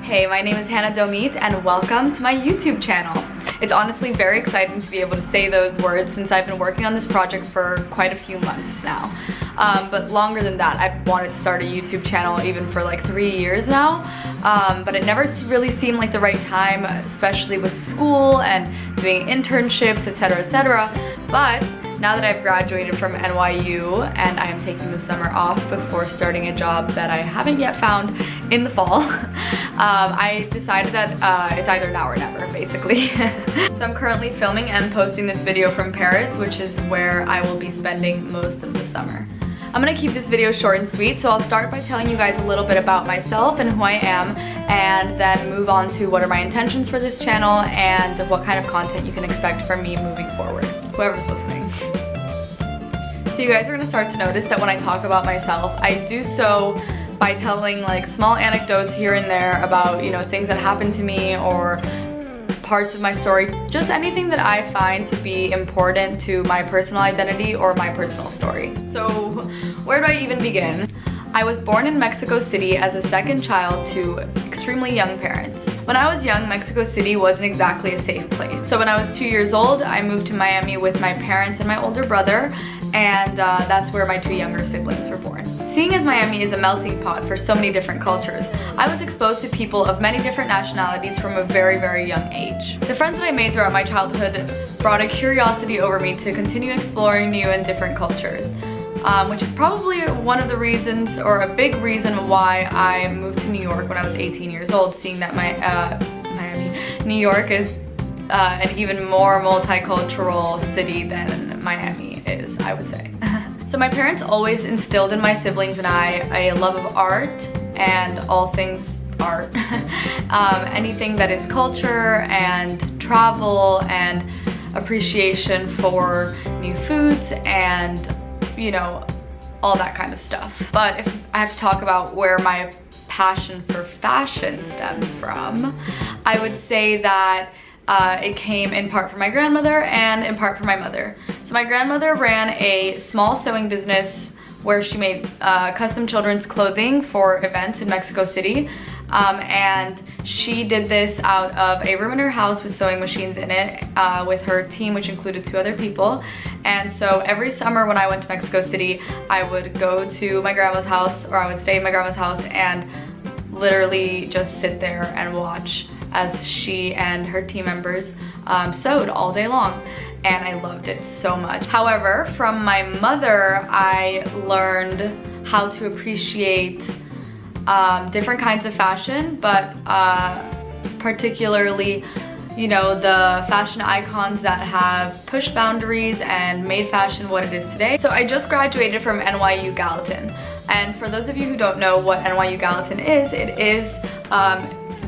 Hey, my name is Hanna Domit and welcome to my YouTube channel. It's honestly very exciting to be able to say those words since I've been working on this project for quite a few months now. But longer than that, I've wanted to start a YouTube channel even for like 3 years now. But it never really seemed like the right time, especially with school and doing internships, etc., etc. But now that I've graduated from NYU and I am taking the summer off before starting a job that I haven't yet found in the fall, I decided that it's either now or never, basically. So I'm currently filming and posting this video from Paris, which is where I will be spending most of the summer. I'm gonna keep this video short and sweet, so I'll start by telling you guys a little bit about myself and who I am, and then move on to what are my intentions for this channel and what kind of content you can expect from me moving forward, whoever's listening. So you guys are gonna start to notice that when I talk about myself, I do so by telling like small anecdotes here and there about, you know, things that happened to me or parts of my story, just anything that I find to be important to my personal identity or my personal story. So where do I even begin? I was born in Mexico City as a second child to extremely young parents. When I was young, Mexico City wasn't exactly a safe place. So when I was 2 years old, I moved to Miami with my parents and my older brother, and that's where my 2 younger siblings were born. Seeing as Miami is a melting pot for so many different cultures, I was exposed to people of many different nationalities from a very, very young age. The friends that I made throughout my childhood brought a curiosity over me to continue exploring new and different cultures, which is probably one of the reasons, or a big reason, why I moved to New York when I was 18 years old, seeing that New York is an even more multicultural city than Miami is, I would say. So my parents always instilled in my siblings and I a love of art and all things art. Anything that is culture and travel and appreciation for new foods and, you know, all that kind of stuff. But if I have to talk about where my passion for fashion stems from, I would say that it came in part from my grandmother and in part from my mother. So my grandmother ran a small sewing business where she made custom children's clothing for events in Mexico City. And she did this out of a room in her house with sewing machines in it with her team, which included 2 other people. And so every summer when I went to Mexico City, I would go to my grandma's house, or I would stay at my grandma's house and literally just sit there and watch as she and her team members sewed all day long. And I loved it so much. However, from my mother, I learned how to appreciate different kinds of fashion, but particularly, you know, the fashion icons that have pushed boundaries and made fashion what it is today. So I just graduated from NYU Gallatin. And for those of you who don't know what NYU Gallatin is, it is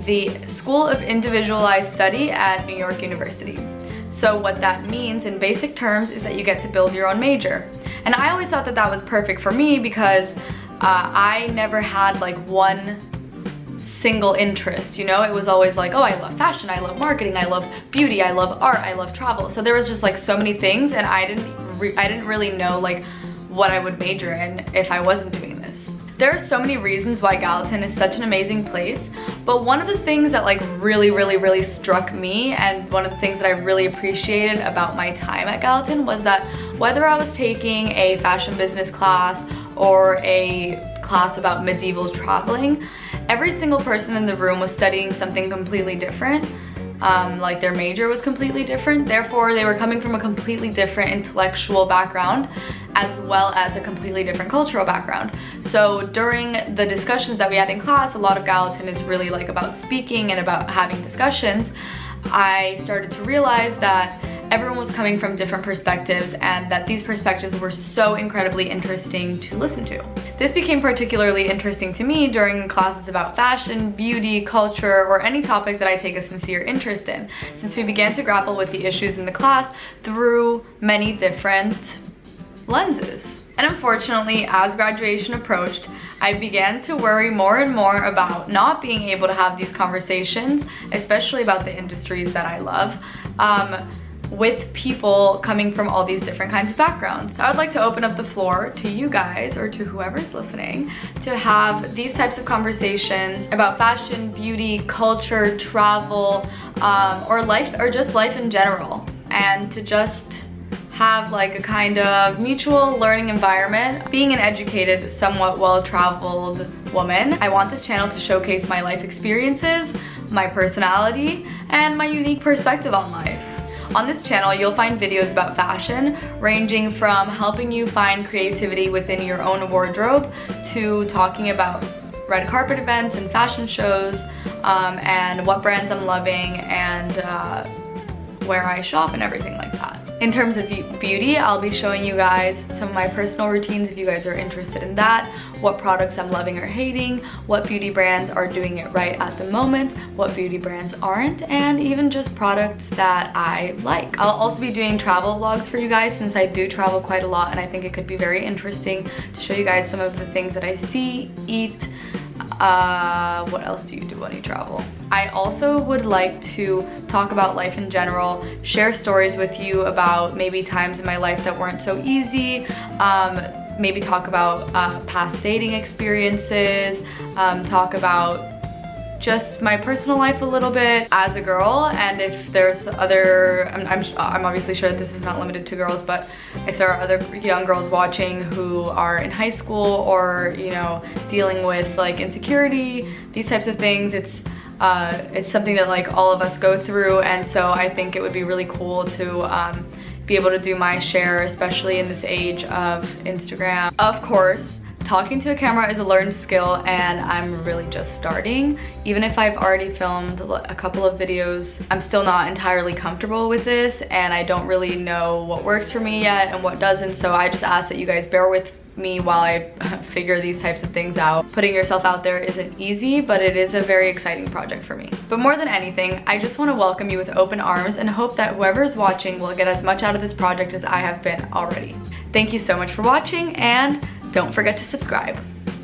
the School of Individualized Study at New York University. So what that means in basic terms is that you get to build your own major. And I always thought that that was perfect for me because I never had like one single interest, you know? It was always like, oh, I love fashion, I love marketing, I love beauty, I love art, I love travel. So there was just like so many things, and I didn't really know like what I would major in if I wasn't doing this. There are so many reasons why Gallatin is such an amazing place, but one of the things that like really struck me, and one of the things that I really appreciated about my time at Gallatin, was that whether I was taking a fashion business class or a class about medieval traveling, every single person in the room was studying something completely different. Like their major was completely different, therefore they were coming from a completely different intellectual background as well as a completely different cultural background. So during the discussions that we had in class, a lot of Gallatin is really like about speaking and about having discussions. I started to realize that everyone was coming from different perspectives and that these perspectives were so incredibly interesting to listen to. This became particularly interesting to me during classes about fashion, beauty, culture, or any topic that I take a sincere interest in, since we began to grapple with the issues in the class through many different lenses. And unfortunately, as graduation approached, I began to worry more and more about not being able to have these conversations, especially about the industries that I love, with people coming from all these different kinds of backgrounds. I would like to open up the floor to you guys, or to whoever's listening, to have these types of conversations about fashion, beauty, culture, travel, or life, or just life in general, and to just have like a kind of mutual learning environment. Being an educated, somewhat well-traveled woman, I want this channel to showcase my life experiences, my personality, and my unique perspective on life. On this channel, you'll find videos about fashion, ranging from helping you find creativity within your own wardrobe to talking about red carpet events and fashion shows, and what brands I'm loving, and where I shop and everything like that. In terms of beauty, I'll be showing you guys some of my personal routines if you guys are interested in that, what products I'm loving or hating, what beauty brands are doing it right at the moment, what beauty brands aren't, and even just products that I like. I'll also be doing travel vlogs for you guys, since I do travel quite a lot, and I think it could be very interesting to show you guys some of the things that I see, eat. What else do you do when you travel? I also would like to talk about life in general, share stories with you about maybe times in my life that weren't so easy, maybe talk about past dating experiences, talk about just my personal life a little bit as a girl, and if there's other, I'm obviously sure that this is not limited to girls, but if there are other young girls watching who are in high school, or you know, dealing with like insecurity, these types of things, it's something that like all of us go through, and so I think it would be really cool to be able to do my share, especially in this age of Instagram. Of course, talking to a camera is a learned skill, and I'm really just starting. Even if I've already filmed a couple of videos, I'm still not entirely comfortable with this, and I don't really know what works for me yet and what doesn't, so I just ask that you guys bear with me while I figure these types of things out. Putting yourself out there isn't easy, but it is a very exciting project for me. But more than anything, I just want to welcome you with open arms and hope that whoever is watching will get as much out of this project as I have been already. Thank you so much for watching, and don't forget to subscribe.